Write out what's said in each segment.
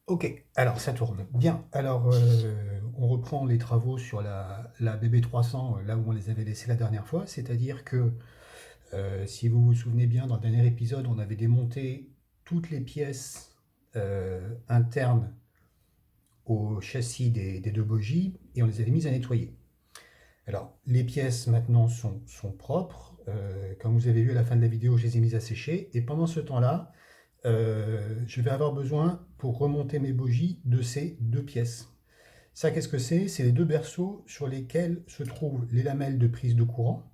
Ok, alors ça tourne. Bien, alors on reprend les travaux sur la BB300, là où on les avait laissés la dernière fois, c'est-à-dire que si vous vous souvenez bien, dans le dernier épisode, on avait démonté toutes les pièces internes au châssis des deux bogies et on les avait mises à nettoyer. Alors, les pièces maintenant sont propres. Comme vous avez vu à la fin de la vidéo, je les ai mises à sécher. Et pendant ce temps-là, je vais avoir besoin, pour remonter mes bogies, de ces deux pièces. Ça, qu'est-ce que c'est? C'est les deux berceaux sur lesquels se trouvent les lamelles de prise de courant,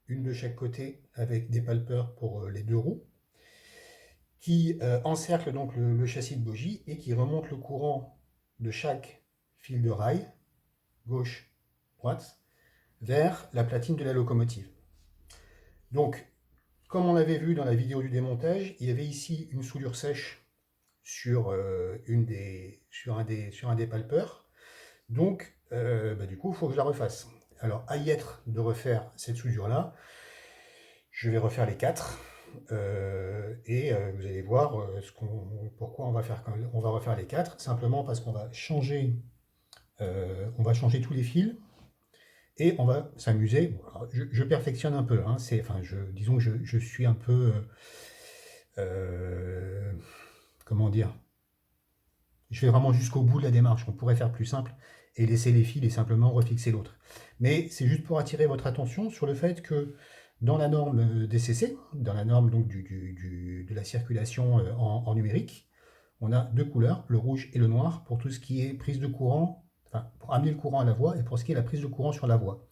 une de chaque côté avec des palpeurs pour les deux roues, qui encerclent donc le châssis de bogie et qui remontent le courant de chaque fil de rail, gauche, droite, vers la platine de la locomotive. Donc, comme on l'avait vu dans la vidéo du démontage, il y avait ici une soudure sèche sur, sur un des palpeurs. Donc, du coup, il faut que je la refasse. Alors, à y être de refaire cette soudure-là, je vais refaire les quatre. Vous allez voir pourquoi on va refaire les quatre. Simplement parce on va changer tous les fils et on va s'amuser. Bon, je perfectionne un peu. Hein, disons que je suis un peu. Euh, comment dire? Je vais vraiment jusqu'au bout de la démarche. On pourrait faire plus simple et laisser les fils et simplement refixer l'autre. Mais c'est juste pour attirer votre attention sur le fait que dans la norme DCC, dans la norme donc de la circulation en numérique, on a deux couleurs, le rouge et le noir, pour tout ce qui est prise de courant, enfin, pour amener le courant à la voie et pour ce qui est la prise de courant sur la voie.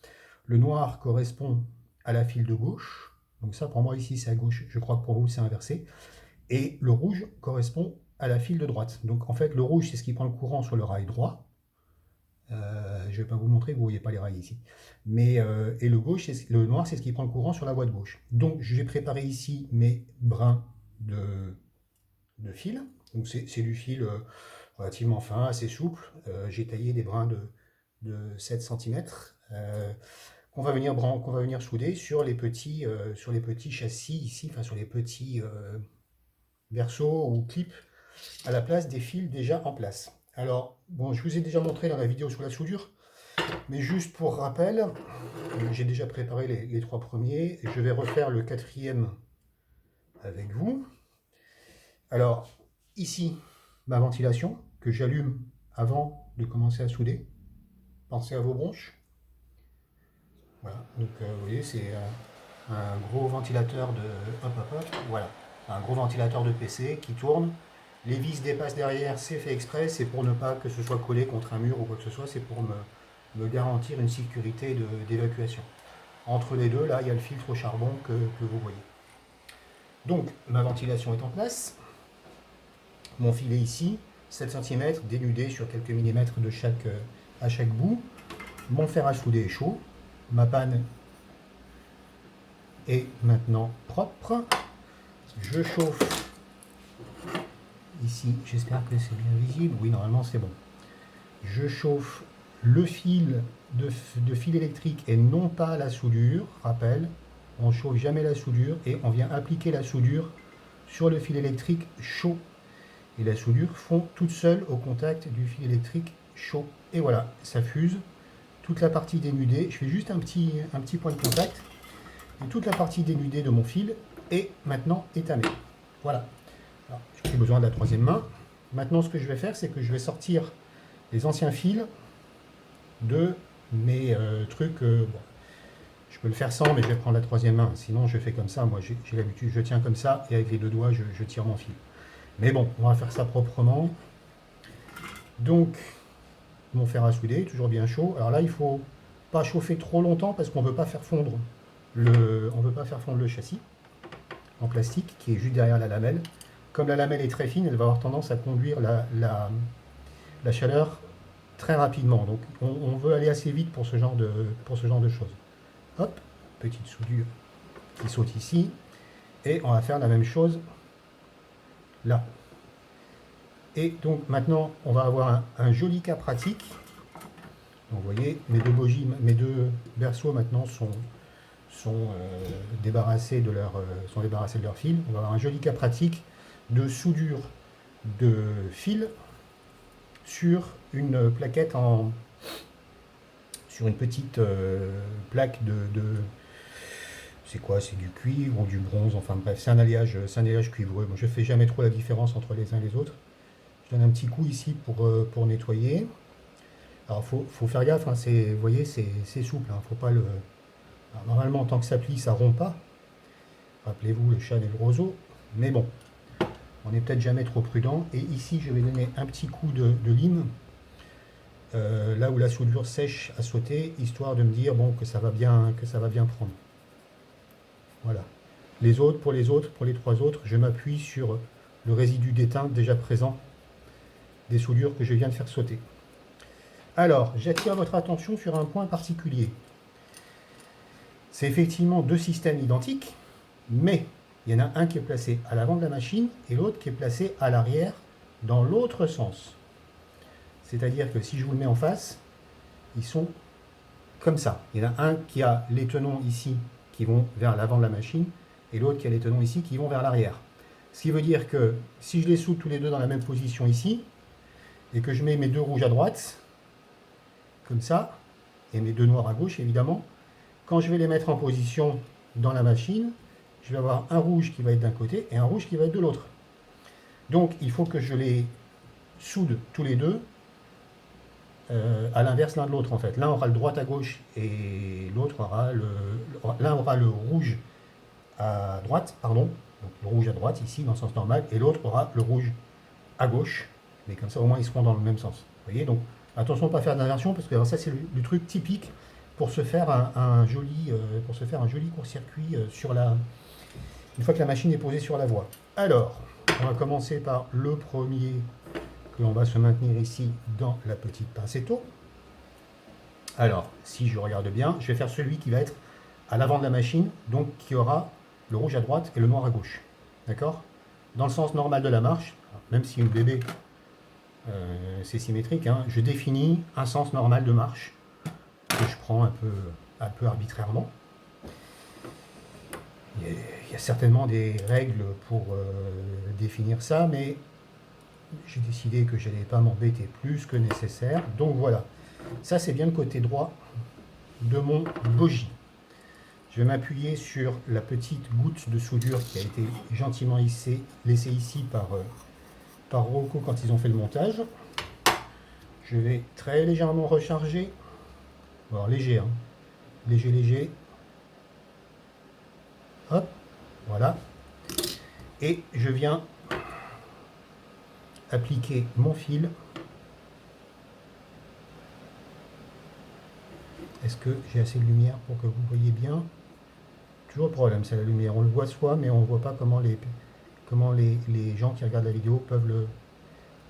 Le noir correspond à la file de gauche, donc ça pour moi ici c'est à gauche, je crois que pour vous c'est inversé, et le rouge correspond à la file de droite. Donc en fait le rouge c'est ce qui prend le courant sur le rail droit. Je ne vais pas vous montrer, vous ne voyez pas les rails ici. Et le noir c'est ce qui prend le courant sur la voie de gauche. Donc j'ai préparé ici mes brins de fil. Donc c'est du fil relativement fin, assez souple. J'ai taillé des brins de 7 cm qu'on va venir souder sur les petits châssis ici, enfin sur les petits berceaux ou clips à la place des fils déjà en place. Alors, bon, je vous ai déjà montré dans la vidéo sur la soudure, mais juste pour rappel, j'ai déjà préparé les trois premiers, et je vais refaire le quatrième avec vous. Alors, ici, ma ventilation, que j'allume avant de commencer à souder. Pensez à vos bronches. Voilà, donc vous voyez, c'est un gros ventilateur de... Hop, hop, hop, voilà. Un gros ventilateur de PC qui tourne. Les vis dépassent derrière, c'est fait exprès, c'est pour ne pas que ce soit collé contre un mur ou quoi que ce soit, c'est pour me garantir une sécurité d'évacuation. Entre les deux, là, il y a le filtre au charbon que vous voyez. Donc, ma ventilation est en place. Mon filet ici, 7 cm, dénudé sur quelques millimètres à chaque bout. Mon fer à souder est chaud. Ma panne est maintenant propre. Je chauffe ici, j'espère que c'est bien visible. Oui, normalement c'est bon. Je chauffe le fil de fil électrique et non pas la soudure. Rappel, on ne chauffe jamais la soudure et on vient appliquer la soudure sur le fil électrique chaud. Et la soudure fond toute seule au contact du fil électrique chaud. Et voilà, ça fuse. Toute la partie dénudée, je fais juste un petit point de contact. Et toute la partie dénudée de mon fil est maintenant étamée. Voilà. Alors, j'ai plus besoin de la troisième main. Maintenant, ce que je vais faire, c'est que je vais sortir les anciens fils de mes trucs. Bon, je peux le faire sans, mais je vais prendre la troisième main. Sinon, je fais comme ça. Moi, j'ai l'habitude, je tiens comme ça et avec les deux doigts, je tire mon fil. Mais bon, on va faire ça proprement. Donc, mon fer à souder, toujours bien chaud. Alors là, il ne faut pas chauffer trop longtemps parce qu'on ne veut pas faire fondre le châssis en plastique qui est juste derrière la lamelle. Comme la lamelle est très fine, elle va avoir tendance à conduire la chaleur très rapidement. Donc on veut aller assez vite pour ce genre de choses. Hop, petite soudure qui saute ici. Et on va faire la même chose là. Et donc maintenant, on va avoir un joli cas pratique. Donc vous voyez, mes deux berceaux maintenant sont débarrassés de leur fil. On va avoir un joli cas pratique de soudure de fil sur une plaquette sur une petite plaque de c'est quoi? C'est du cuivre ou du bronze, enfin bref, c'est un alliage cuivreux. Moi, je fais jamais trop la différence entre les uns et les autres. Je donne un petit coup ici pour nettoyer. Alors, faut faire gaffe, hein, vous voyez, c'est souple, hein, faut pas le... Alors, normalement, tant que ça plie, ça rompt pas. Rappelez-vous le chat et le roseau. Mais bon, on n'est peut-être jamais trop prudent. Et ici, je vais donner un petit coup de lime, là où la soudure sèche à sauter, histoire de me dire bon, que ça va bien prendre. Voilà. Pour les trois autres, je m'appuie sur le résidu d'étain déjà présent des soudures que je viens de faire sauter. Alors, j'attire votre attention sur un point particulier. C'est effectivement deux systèmes identiques, mais il y en a un qui est placé à l'avant de la machine et l'autre qui est placé à l'arrière dans l'autre sens. C'est-à-dire que si je vous le mets en face, ils sont comme ça. Il y en a un qui a les tenons ici qui vont vers l'avant de la machine et l'autre qui a les tenons ici qui vont vers l'arrière. Ce qui veut dire que si je les soude tous les deux dans la même position ici et que je mets mes deux rouges à droite, comme ça, et mes deux noirs à gauche évidemment, quand je vais les mettre en position dans la machine, je vais avoir un rouge qui va être d'un côté et un rouge qui va être de l'autre. Donc il faut que je les soude tous les deux à l'inverse l'un de l'autre en fait. L'un aura le droit à gauche et l'autre aura l'un aura le rouge à droite, pardon, donc le rouge à droite ici dans le sens normal, et l'autre aura le rouge à gauche, mais comme ça au moins ils seront dans le même sens. Vous voyez, donc attention à ne pas faire d'inversion parce que alors, ça c'est le truc typique pour se faire un joli court-circuit une fois que la machine est posée sur la voie. Alors, on va commencer par le premier que l'on va se maintenir ici dans la petite pincetto. Alors, si je regarde bien, je vais faire celui qui va être à l'avant de la machine, donc qui aura le rouge à droite et le noir à gauche. D'accord? Dans le sens normal de la marche, même si une bébé c'est symétrique, hein, je définis un sens normal de marche que je prends un peu arbitrairement. Il y a certainement des règles pour définir ça, mais j'ai décidé que je n'allais pas m'embêter plus que nécessaire. Donc voilà, ça c'est bien le côté droit de mon bogie. Je vais m'appuyer sur la petite goutte de soudure qui a été gentiment laissée ici par Rocco quand ils ont fait le montage. Je vais très légèrement recharger. Alors léger, hein. Léger. Hop, voilà. Et je viens appliquer mon fil. Est-ce que j'ai assez de lumière pour que vous voyez bien? Toujours le problème, c'est la lumière. On le voit soi, mais on ne voit pas comment les gens qui regardent la vidéo peuvent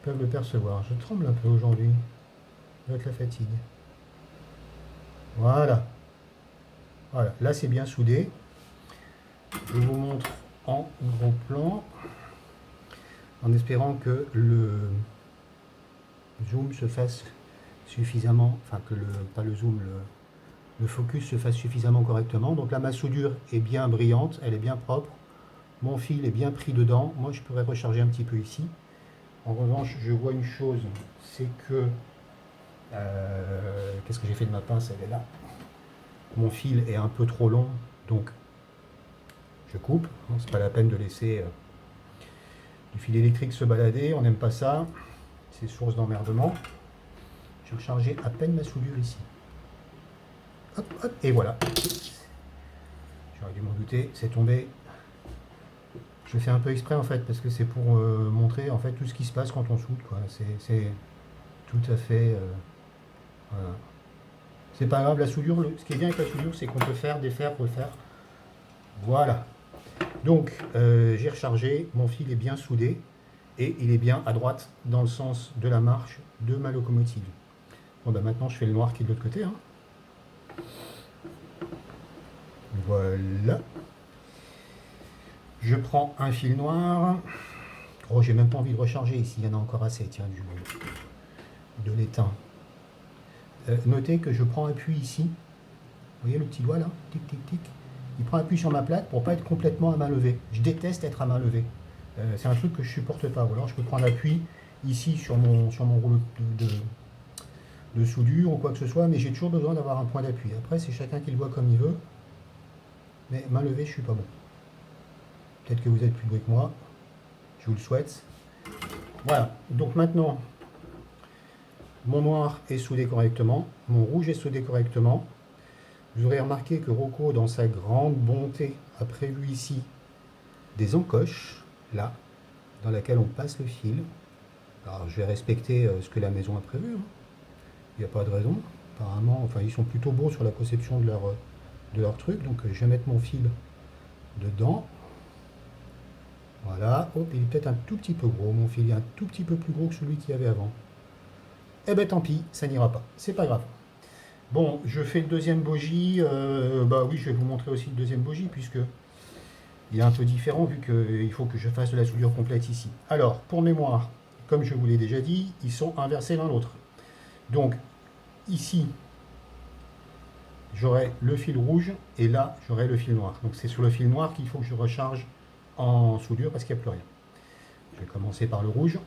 le percevoir. Je tremble un peu aujourd'hui, avec la fatigue. Voilà. Voilà, là c'est bien soudé. Je vous montre en gros plan, en espérant que le zoom se fasse suffisamment, enfin que pas le zoom, le focus se fasse suffisamment correctement. Donc là ma soudure est bien brillante, elle est bien propre, mon fil est bien pris dedans. Moi je pourrais recharger un petit peu ici. En revanche je vois une chose, c'est que qu'est-ce que j'ai fait de ma pince? Elle est là. Mon fil est un peu trop long, donc je coupe. C'est pas la peine de laisser du fil électrique se balader, on n'aime pas ça, c'est source d'emmerdement. J'ai rechargé à peine ma soudure ici. Hop, hop, et voilà. J'aurais dû m'en douter, c'est tombé. Je fais un peu exprès en fait, parce que c'est pour montrer en fait tout ce qui se passe quand on soude, quoi. C'est tout à fait... voilà. C'est pas grave, la soudure, ce qui est bien avec la soudure, c'est qu'on peut faire, défaire, refaire. Voilà. Donc, j'ai rechargé, mon fil est bien soudé, et il est bien à droite dans le sens de la marche de ma locomotive. Bon, ben maintenant, je fais le noir qui est de l'autre côté. Hein. Voilà. Je prends un fil noir. Oh, j'ai même pas envie de recharger ici, il y en a encore assez, tiens, de l'étain. Notez que je prends appui ici. Vous voyez le petit doigt là? Tic, tic, tic. Il prend appui sur ma plaque pour ne pas être complètement à main levée. Je déteste être à main levée. C'est un truc que je supporte pas. Ou alors je peux prendre appui ici sur mon rouleau de soudure ou quoi que ce soit, mais j'ai toujours besoin d'avoir un point d'appui. Après, c'est chacun qui le voit comme il veut, mais main levée, je suis pas bon. Peut-être que vous êtes plus doué que moi, je vous le souhaite. Voilà, donc maintenant, mon noir est soudé correctement, mon rouge est soudé correctement. Vous aurez remarqué que Rocco, dans sa grande bonté, a prévu ici des encoches, là, dans laquelle on passe le fil. Alors, je vais respecter ce que la maison a prévu, hein. Il n'y a pas de raison. Apparemment, enfin, ils sont plutôt bons sur la conception de leur truc, donc je vais mettre mon fil dedans. Voilà, hop, il est peut-être un tout petit peu gros, mon fil est un tout petit peu plus gros que celui qu'il y avait avant. Eh ben tant pis, ça n'ira pas, c'est pas grave. Bon, je fais le deuxième bogie, bah oui, je vais vous montrer aussi le deuxième bogie, puisque il est un peu différent, vu qu'il faut que je fasse de la soudure complète ici. Alors, pour mémoire, comme je vous l'ai déjà dit, ils sont inversés l'un l'autre. Donc, ici, j'aurai le fil rouge, et là, j'aurai le fil noir. Donc c'est sur le fil noir qu'il faut que je recharge en soudure, parce qu'il n'y a plus rien. Je vais commencer par le rouge.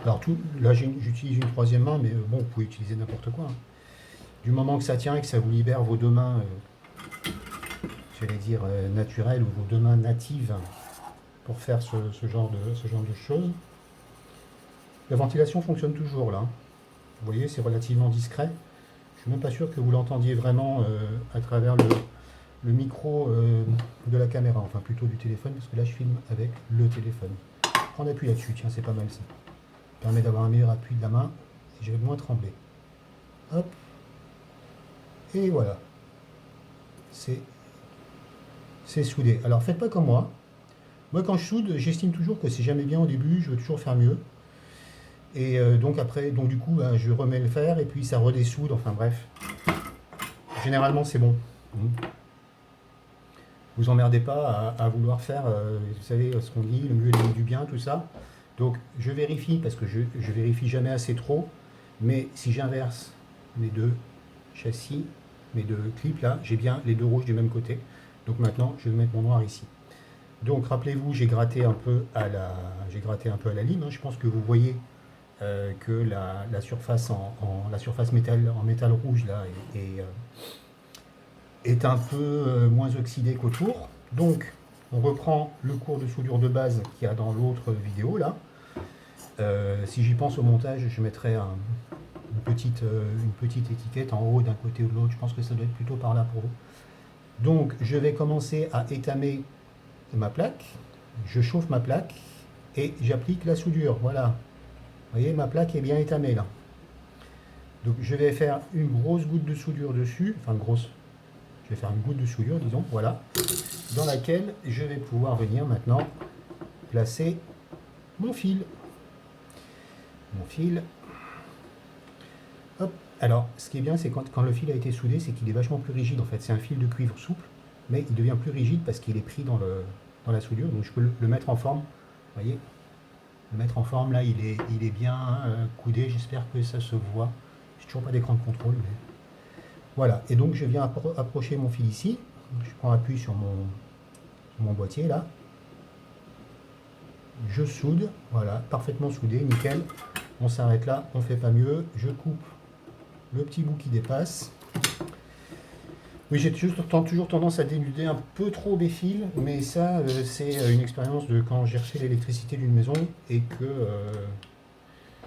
Alors là j'utilise une troisième main, mais bon, vous pouvez utiliser n'importe quoi, hein. Du moment que ça tient et que ça vous libère vos deux mains, j'allais dire naturelles, ou vos deux mains natives pour faire ce genre de choses. La ventilation fonctionne toujours là, hein. Vous voyez, c'est relativement discret. Je suis même pas sûr que vous l'entendiez vraiment à travers le micro de la caméra, enfin plutôt du téléphone, parce que là je filme avec le téléphone. Prendre appui là-dessus, tiens, c'est pas mal ça. Ça permet d'avoir un meilleur appui de la main et je vais moins trembler. Hop. Et voilà. C'est soudé. Alors faites pas comme moi. Moi quand je soude, j'estime toujours que c'est jamais bien au début, je veux toujours faire mieux. Et donc après, donc du coup, bah, je remets le fer et puis ça redessoude, enfin bref. Généralement c'est bon. Vous emmerdez pas à vouloir faire, vous savez ce qu'on dit, le mieux est du bien, tout ça. Donc je vérifie, parce que je vérifie jamais assez trop, mais si j'inverse mes deux châssis, mes deux clips là, j'ai bien les deux rouges du même côté. Donc maintenant je vais mettre mon noir ici. Donc rappelez-vous, j'ai gratté un peu à la lime, hein. Je pense que vous voyez que la surface la surface en métal rouge là est un peu moins oxydée qu'autour. Donc on reprend le cours de soudure de base qu'il y a dans l'autre vidéo là. Si j'y pense au montage, je mettrai une petite étiquette en haut d'un côté ou de l'autre. Je pense que ça doit être plutôt par là pour vous. Donc je vais commencer à étamer ma plaque. Je chauffe ma plaque et j'applique la soudure. Voilà. Vous voyez, ma plaque est bien étamée là. Donc je vais faire une grosse goutte de soudure dessus. Enfin grosse. Je vais faire une goutte de soudure, disons. Voilà. Dans laquelle je vais pouvoir venir maintenant placer mon fil. Mon fil. Hop. Alors, ce qui est bien, c'est quand le fil a été soudé, c'est qu'il est vachement plus rigide en fait. C'est un fil de cuivre souple, mais il devient plus rigide parce qu'il est pris dans la soudure. Donc je peux le mettre en forme. Vous voyez, le mettre en forme là, il est bien coudé. J'espère que ça se voit. J'ai toujours pas d'écran de contrôle. Mais... Voilà. Et donc je viens approcher mon fil ici. Je prends appui sur mon boîtier là. Je soude. Voilà, parfaitement soudé, nickel. On s'arrête là, on fait pas mieux. Je coupe le petit bout qui dépasse. Oui, j'ai toujours tendance à dénuder un peu trop mes fils, mais ça, c'est une expérience de quand j'ai refait l'électricité d'une maison et que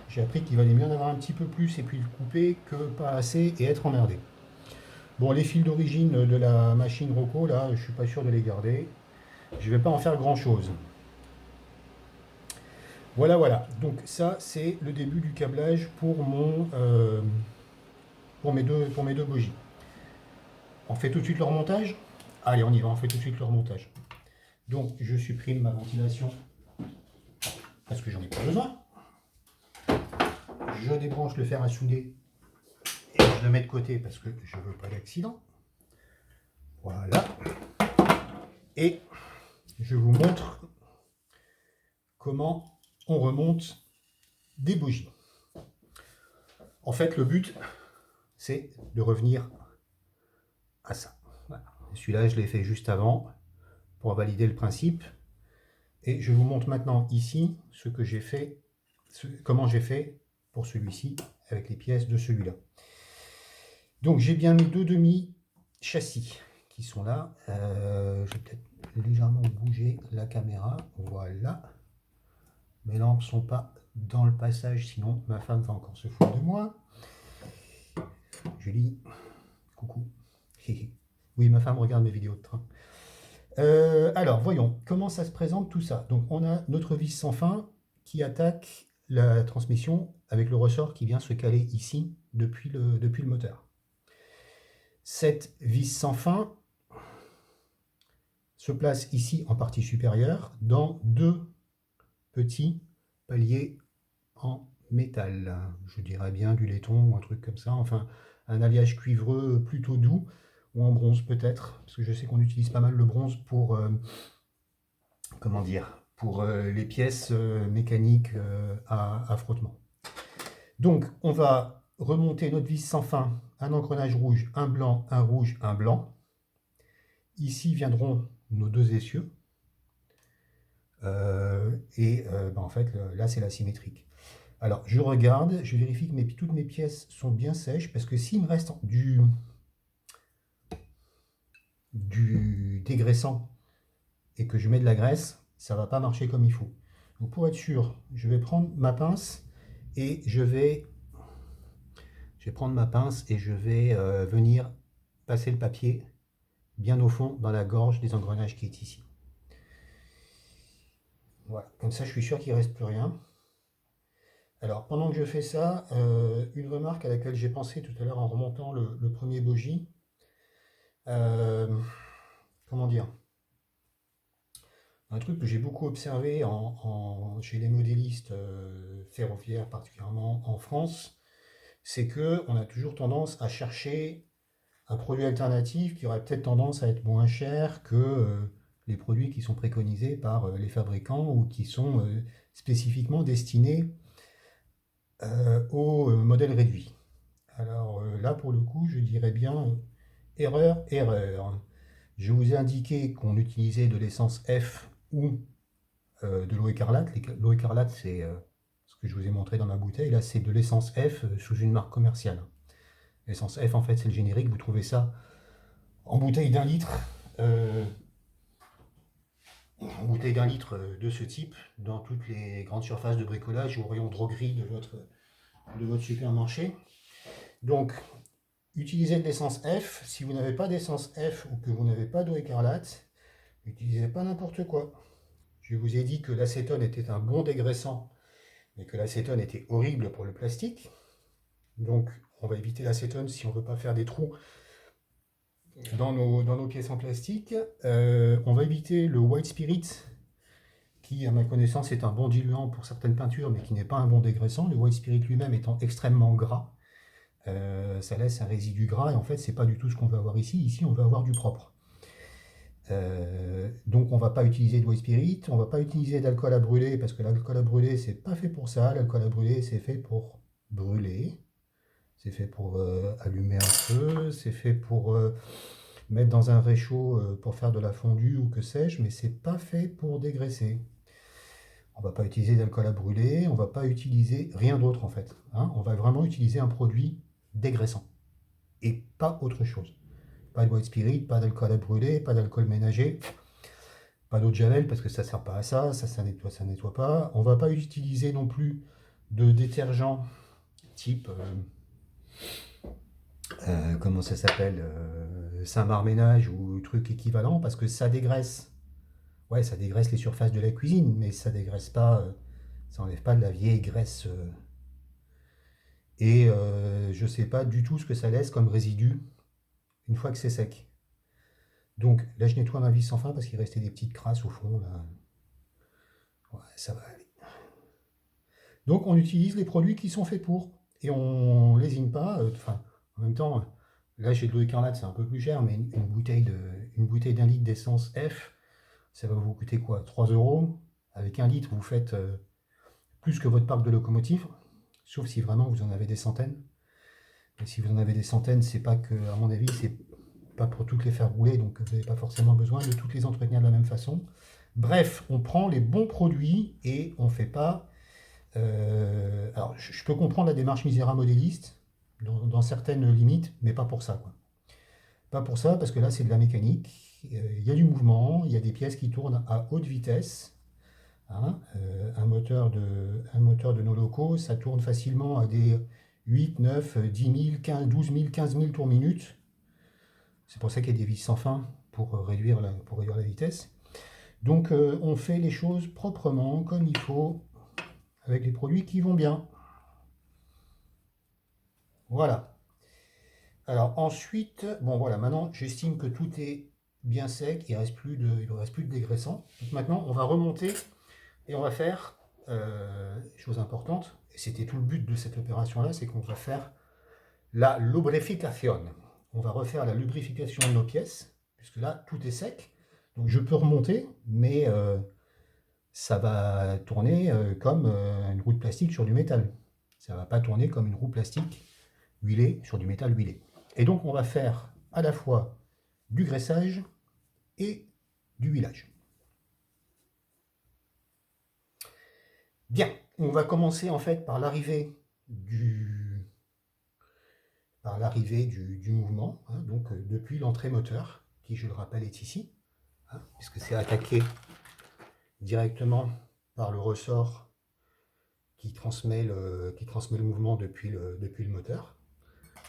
j'ai appris qu'il valait mieux en avoir un petit peu plus et puis le couper que pas assez et être emmerdé. Bon, les fils d'origine de la machine Rocco, là, je suis pas sûr de les garder. Je vais pas en faire grand chose. Voilà, voilà. Donc ça, c'est le début du câblage pour mes deux bogies. On fait tout de suite le remontage. Allez, on y va, on fait tout de suite le remontage. Donc, je supprime ma ventilation parce que j'en ai pas besoin. Je débranche le fer à souder et je le mets de côté parce que je veux pas d'accident. Voilà. Et je vous montre comment on remonte des bougies. En fait, le but, c'est de revenir à ça. Voilà. Celui-là, je l'ai fait juste avant pour valider le principe. Et je vous montre maintenant ici ce que j'ai fait, comment j'ai fait pour celui-ci avec les pièces de celui-là. Donc j'ai bien mis 2 demi-châssis qui sont là. Je vais peut-être légèrement bouger la caméra. Voilà. Mes lampes ne sont pas dans le passage, sinon ma femme va encore se foutre de moi. Julie, coucou. Oui, ma femme regarde mes vidéos de train. Alors, voyons, comment ça se présente tout ça. Donc, on a notre vis sans fin qui attaque la transmission avec le ressort qui vient se caler ici depuis le moteur. Cette vis sans fin se place ici en partie supérieure dans 2 petits paliers en métal. Je dirais bien du laiton ou un truc comme ça. Enfin, un alliage cuivreux plutôt doux ou en bronze peut-être, parce que je sais qu'on utilise pas mal le bronze pour, comment dire, pour les pièces mécaniques à frottement. Donc, on va remonter notre vis sans fin, un engrenage rouge, un blanc, un rouge, un blanc. Ici viendront nos 2 essieux. En fait, là, c'est la symétrique. Alors, je regarde, je vérifie que toutes mes pièces sont bien sèches, parce que s'il me reste du dégraissant et que je mets de la graisse, ça ne va pas marcher comme il faut. Donc, pour être sûr, je vais prendre ma pince et je vais venir passer le papier bien au fond dans la gorge des engrenages qui est ici. Voilà, comme ça je suis sûr qu'il ne reste plus rien. Alors pendant que je fais ça, une remarque à laquelle j'ai pensé tout à l'heure en remontant le premier bogie, comment dire, un truc que j'ai beaucoup observé chez les modélistes ferroviaires, particulièrement en France, c'est qu'on a toujours tendance à chercher un produit alternatif qui aurait peut-être tendance à être moins cher que les produits qui sont préconisés par les fabricants ou qui sont spécifiquement destinés au modèle réduit. Alors là, pour le coup, je dirais bien erreur, erreur. Je vous ai indiqué qu'on utilisait de l'essence F ou de l'eau écarlate. L'eau écarlate, c'est ce que je vous ai montré dans ma bouteille. Là, c'est de l'essence F sous une marque commerciale. L'essence F, en fait, c'est le générique. Vous trouvez ça en bouteille d'1 litre. En bouteille d'1 litre de ce type dans toutes les grandes surfaces de bricolage ou rayon droguerie de votre supermarché. Donc, utilisez de l'essence F. Si vous n'avez pas d'essence F ou que vous n'avez pas d'eau écarlate, n'utilisez pas n'importe quoi. Je vous ai dit que l'acétone était un bon dégraissant, mais que l'acétone était horrible pour le plastique. Donc, on va éviter l'acétone si on ne veut pas faire des trous dans nos pièces en plastique. On va éviter le white spirit, qui, à ma connaissance, est un bon diluant pour certaines peintures, mais qui n'est pas un bon dégraissant. Le white spirit lui-même étant extrêmement gras. Ça laisse un résidu gras et en fait c'est pas du tout ce qu'on veut avoir ici. Ici on veut avoir du propre. Donc on va pas utiliser de white spirit, on va pas utiliser d'alcool à brûler parce que l'alcool à brûler c'est pas fait pour ça. L'alcool à brûler c'est fait pour brûler, c'est fait pour allumer un feu, c'est fait pour mettre dans un réchaud pour faire de la fondue ou que sais-je, mais c'est pas fait pour dégraisser. On va pas utiliser d'alcool à brûler, on va pas utiliser rien d'autre en fait. Hein. On va vraiment utiliser un produit dégraissant et pas autre chose. Pas de white spirit, pas d'alcool à brûler, pas d'alcool ménager, pas d'eau de javel parce que ça sert pas à ça, ça nettoie pas. On va pas utiliser non plus de détergent type comment ça s'appelle, Saint-Marc Ménage ou truc équivalent parce que ça dégraisse. Ouais, ça dégraisse les surfaces de la cuisine, mais ça dégraisse pas, ça enlève pas de la vieille graisse. Et je sais pas du tout ce que ça laisse comme résidu une fois que c'est sec. Donc là, je nettoie ma vis sans fin parce qu'il restait des petites crasses au fond. Là. Ouais, ça va aller. Donc on utilise les produits qui sont faits pour. Et on lésine pas. En même temps, là j'ai de l'eau écarlate, c'est un peu plus cher, mais une bouteille d'1 litre d'essence F, ça va vous coûter quoi? 3 euros. Avec 1 litre, vous faites plus que votre parc de locomotives. Sauf si vraiment vous en avez des centaines. Et si vous en avez des centaines, c'est pas que, à mon avis, c'est pas pour toutes les faire rouler, donc vous n'avez pas forcément besoin de toutes les entretenir de la même façon. Bref, on prend les bons produits et on ne fait pas... alors, je peux comprendre la démarche Misera modéliste dans certaines limites, mais pas pour ça, quoi. Pas pour ça, parce que là, c'est de la mécanique. Il y a du mouvement, il y a des pièces qui tournent à haute vitesse. Hein. Un moteur de nos locaux, ça tourne facilement à des 8, 9, 10 000, 15, 12 000, 15 000 tours minute. C'est pour ça qu'il y a des vis sans fin pour réduire la vitesse. Donc on fait les choses proprement, comme il faut, avec les produits qui vont bien. Voilà. Alors ensuite, bon voilà, maintenant j'estime que tout est bien sec, il ne reste plus de dégraissant. Donc maintenant on va remonter et on va faire, chose importante, et c'était tout le but de cette opération-là, c'est qu'on va faire la lubrification. On va refaire la lubrification de nos pièces, puisque là tout est sec. Donc je peux remonter, mais ça va tourner comme une roue de plastique sur du métal. Ça ne va pas tourner comme une roue plastique huilée sur du métal huilé. Et donc on va faire à la fois du graissage et du huilage. Bien, on va commencer en fait par l'arrivée du mouvement, hein, donc depuis l'entrée moteur, qui je le rappelle est ici, hein, puisque c'est attaqué directement par le ressort qui transmet le mouvement depuis le moteur.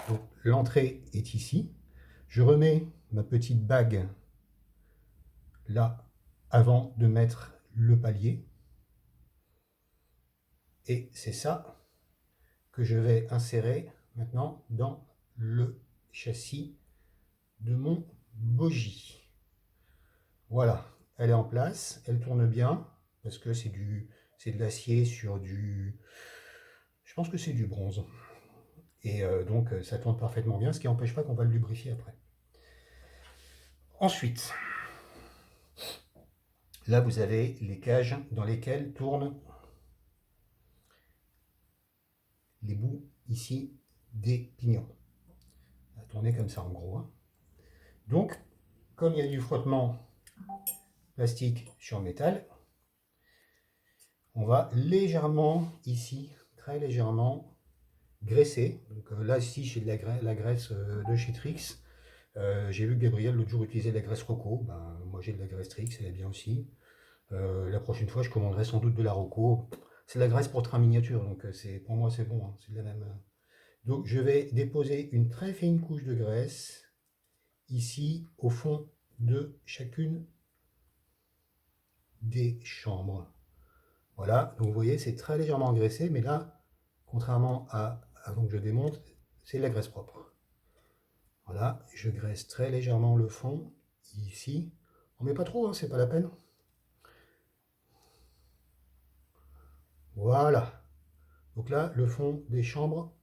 Donc l'entrée est ici. Je remets ma petite bague là avant de mettre le palier. Et c'est ça que je vais insérer maintenant dans le châssis de mon bogie. Voilà, elle est en place, elle tourne bien, parce que c'est de l'acier sur du... Je pense que c'est du bronze. Et donc ça tourne parfaitement bien, ce qui n'empêche pas qu'on va le lubrifier après. Ensuite, là vous avez les cages dans lesquelles tournent les bouts ici des pignons. Ça va tourner comme ça en gros. Hein. Donc, comme il y a du frottement plastique sur métal, on va légèrement ici, très légèrement, graisser. Donc là ici j'ai de la graisse de chez Trix. J'ai vu que Gabriel l'autre jour utilisait de la graisse Rocco. Ben, moi j'ai de la graisse Trix, elle est bien aussi. La prochaine fois je commanderai sans doute de la Rocco. C'est de la graisse pour train miniature, donc pour moi c'est bon, hein, c'est de la même. Donc je vais déposer une très fine couche de graisse ici au fond de chacune des chambres. Voilà, donc vous voyez c'est très légèrement engraissé, mais là, contrairement à avant que je démonte, c'est de la graisse propre. Voilà, je graisse très légèrement le fond ici. On met pas trop, hein, c'est pas la peine. Voilà. Donc là, le fond des chambres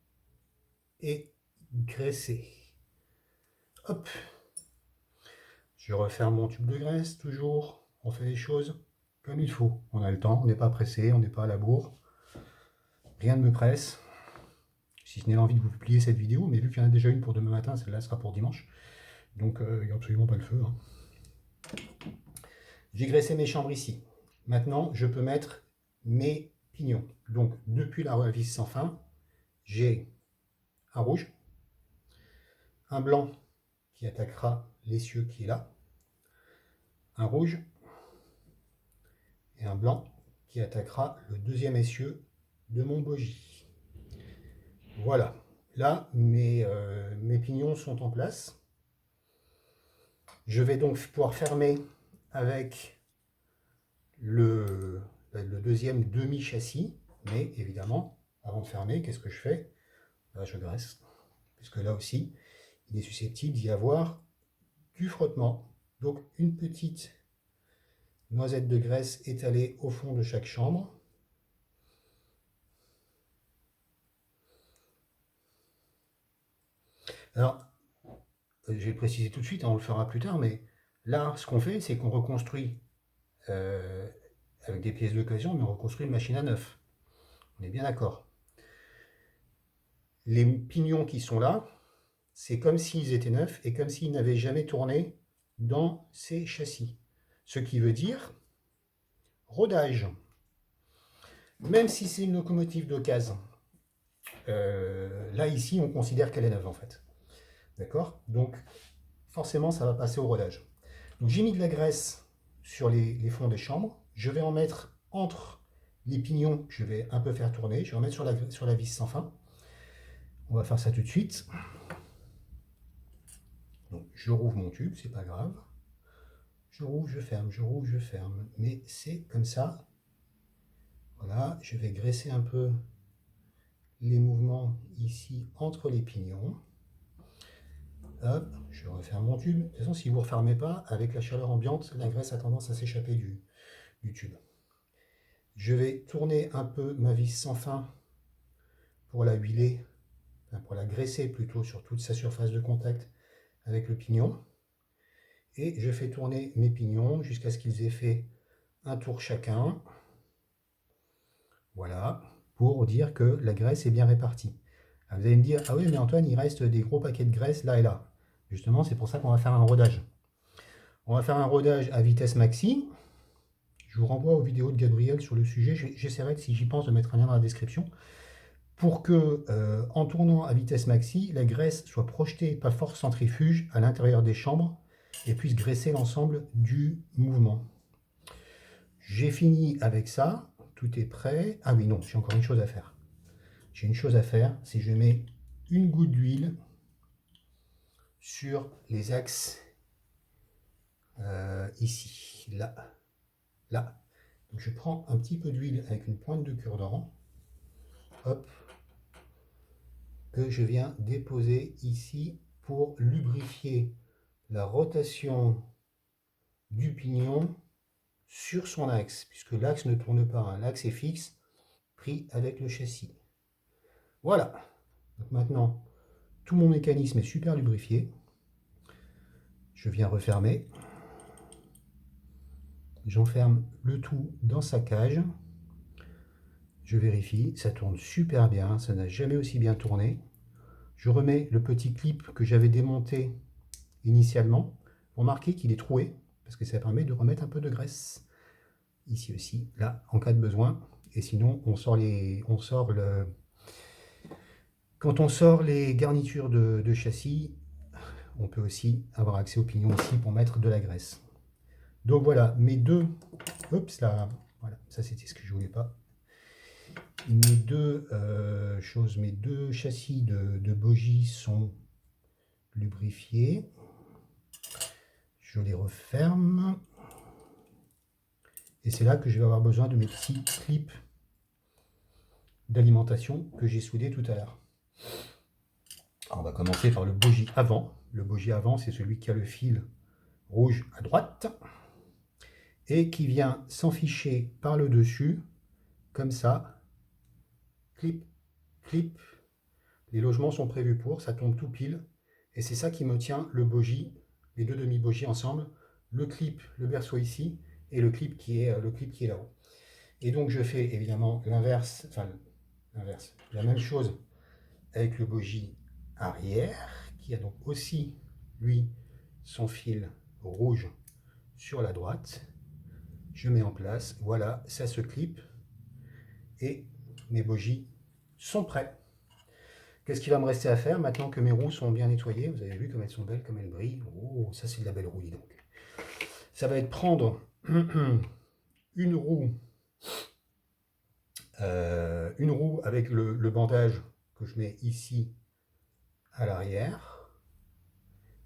est graissé. Hop. Je referme mon tube de graisse, toujours. On fait les choses comme il faut. On a le temps, on n'est pas pressé, on n'est pas à la bourre. Rien ne me presse. Si ce n'est l'envie de vous publier cette vidéo, mais vu qu'il y en a déjà une pour demain matin, celle-là sera pour dimanche. Donc il n'y a absolument pas le feu. Hein. J'ai graissé mes chambres ici. Maintenant, je peux mettre mes pignons. Donc depuis la vis sans fin, j'ai un rouge, un blanc qui attaquera l'essieu qui est là, un rouge et un blanc qui attaquera le deuxième essieu de mon bogie. Voilà, là mes pignons sont en place. Je vais donc pouvoir fermer avec le deuxième demi-châssis, mais évidemment, avant de fermer, qu'est-ce que je fais? Là, je graisse, puisque là aussi, il est susceptible d'y avoir du frottement. Donc une petite noisette de graisse étalée au fond de chaque chambre. Alors, je vais le préciser tout de suite, on le fera plus tard, mais là, ce qu'on fait, c'est qu'on reconstruit avec des pièces d'occasion, mais on reconstruit une machine à neuf. On est bien d'accord. Les pignons qui sont là, c'est comme s'ils étaient neufs et comme s'ils n'avaient jamais tourné dans ces châssis. Ce qui veut dire Rodage. Même si c'est une locomotive d'occasion, là ici on considère qu'elle est neuve en fait. D'accord? Donc forcément ça va passer au rodage. Donc j'ai mis de la graisse sur les fonds des chambres. Je vais en mettre entre les pignons que je vais un peu faire tourner. Je vais en mettre sur la vis sans fin. On va faire ça tout de suite. Donc je rouvre mon tube, c'est pas grave. Je rouvre, je ferme, je rouvre, je ferme. Mais c'est comme ça. Voilà, je vais graisser un peu les mouvements ici entre les pignons. Hop, je referme mon tube. De toute façon, si vous ne refermez pas, avec la chaleur ambiante, la graisse a tendance à s'échapper du tube. Je vais tourner un peu ma vis sans fin pour la huiler, enfin pour la graisser plutôt sur toute sa surface de contact avec le pignon. Et je fais tourner mes pignons jusqu'à ce qu'ils aient fait un tour chacun. Voilà, pour dire que la graisse est bien répartie. Alors vous allez me dire, ah oui, mais Antoine, il reste des gros paquets de graisse là et là. Justement, c'est pour ça qu'on va faire un rodage. On va faire un rodage à vitesse maxi. Je vous renvoie aux vidéos de Gabriel sur le sujet. J'essaierai, si j'y pense, de mettre un lien dans la description. Pour que, en tournant à vitesse maxi, la graisse soit projetée par force centrifuge à l'intérieur des chambres et puisse graisser l'ensemble du mouvement. J'ai fini avec ça. Tout est prêt. Ah oui, non, j'ai encore une chose à faire. J'ai une chose à faire, c'est que je mets une goutte d'huile sur les axes ici, là, là. Donc je prends un petit peu d'huile avec une pointe de cure-dent, hop, que je viens déposer ici pour lubrifier la rotation du pignon sur son axe, puisque l'axe ne tourne pas, hein. L'axe est fixe, pris avec le châssis. Voilà. Donc maintenant, tout mon mécanisme est super lubrifié. Je viens refermer. J'enferme le tout dans sa cage. Je vérifie, ça tourne super bien, ça n'a jamais aussi bien tourné. Je remets le petit clip que j'avais démonté initialement. Remarquez qu'il est troué, parce que ça permet de remettre un peu de graisse. Ici aussi, là, en cas de besoin. Et sinon, quand on sort les garnitures de châssis, on peut aussi avoir accès aux pignons ici pour mettre de la graisse. Donc voilà, mes deux... Oups là, voilà, ça c'était ce que je voulais pas. Mes deux mes deux châssis de bogies sont lubrifiés. Je les referme. Et c'est là que je vais avoir besoin de mes petits clips d'alimentation que j'ai soudés tout à l'heure. On va commencer par le bogie avant. Le bogie avant, c'est celui qui a le fil rouge à droite et qui vient s'enficher par le dessus, comme ça. Clip, clip. Les logements sont prévus pour, ça tombe tout pile. Et c'est ça qui me tient le bogie, les deux demi-bogies ensemble. Le clip, le berceau ici, et le clip qui est là-haut. Et donc je fais évidemment l'inverse, la même chose avec le bogie arrière, qui a donc aussi, lui, son fil rouge sur la droite. Je mets en place, voilà, ça se clip, et mes bogies sont prêts. Qu'est-ce qu'il va me rester à faire maintenant que mes roues sont bien nettoyées? Vous avez vu comme elles sont belles, comme elles brillent. Oh, ça c'est de la belle rouille donc. Ça va être prendre une roue avec le bandage que je mets ici à l'arrière,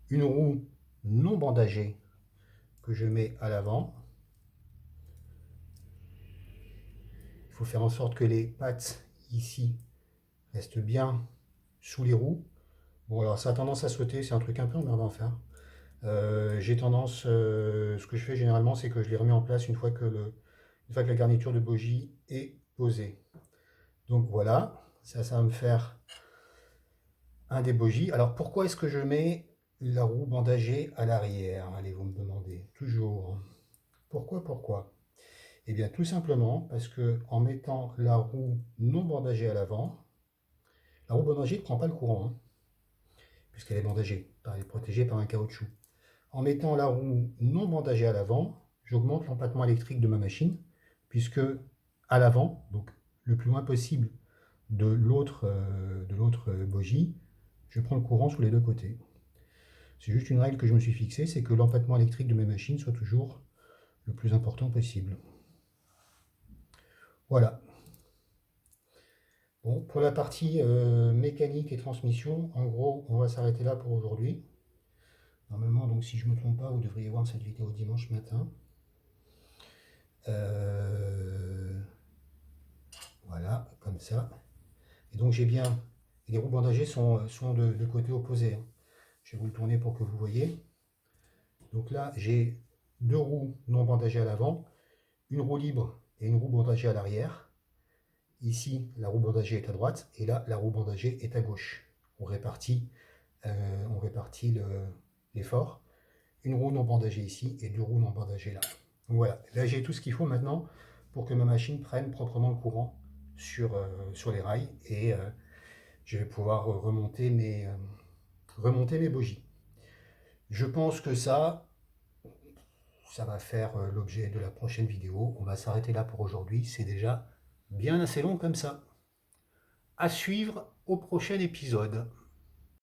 une roue non bandagée que je mets à l'avant. Il faut faire en sorte que les pattes ici restent bien sous les roues. Bon alors ça a tendance à sauter, c'est un truc un peu emmerdant à faire. J'ai tendance, ce que je fais généralement, c'est que je les remets en place une fois que la garniture de bogie est posée. Donc voilà, ça va me faire un des bogies. Alors pourquoi est-ce que je mets la roue bandagée à l'arrière? Allez, vous me demandez, toujours. Pourquoi? Eh bien tout simplement parce que en mettant la roue non bandagée à l'avant, la roue bandagée ne prend pas le courant, hein, puisqu'elle est bandagée, elle est protégée par un caoutchouc. En mettant la roue non bandagée à l'avant, j'augmente l'empattement électrique de ma machine, puisque à l'avant, donc le plus loin possible de l'autre bougie, je prends le courant sous les deux côtés. C'est juste une règle que je me suis fixée, c'est que l'empattement électrique de mes machines soit toujours le plus important possible. Voilà. Bon, pour la partie mécanique et transmission, en gros, on va s'arrêter là pour aujourd'hui. Normalement, donc si je ne me trompe pas, vous devriez voir cette vidéo dimanche matin. Voilà, comme ça. Et donc j'ai bien... Les roues bandagées sont de côté opposé. Je vais vous le tourner pour que vous voyez. Donc là, j'ai deux roues non bandagées à l'avant, une roue libre et une roue bandagée à l'arrière. Ici, la roue bandagée est à droite et là, la roue bandagée est à gauche. On répartit l'effort. Une roue non bandagée ici et deux roues non bandagées là. Donc voilà, là j'ai tout ce qu'il faut maintenant pour que ma machine prenne proprement le courant sur les rails et je vais pouvoir remonter mes bougies. Je pense que ça va faire l'objet de la prochaine vidéo. On va s'arrêter là pour aujourd'hui. C'est déjà bien assez long comme ça. À suivre au prochain épisode.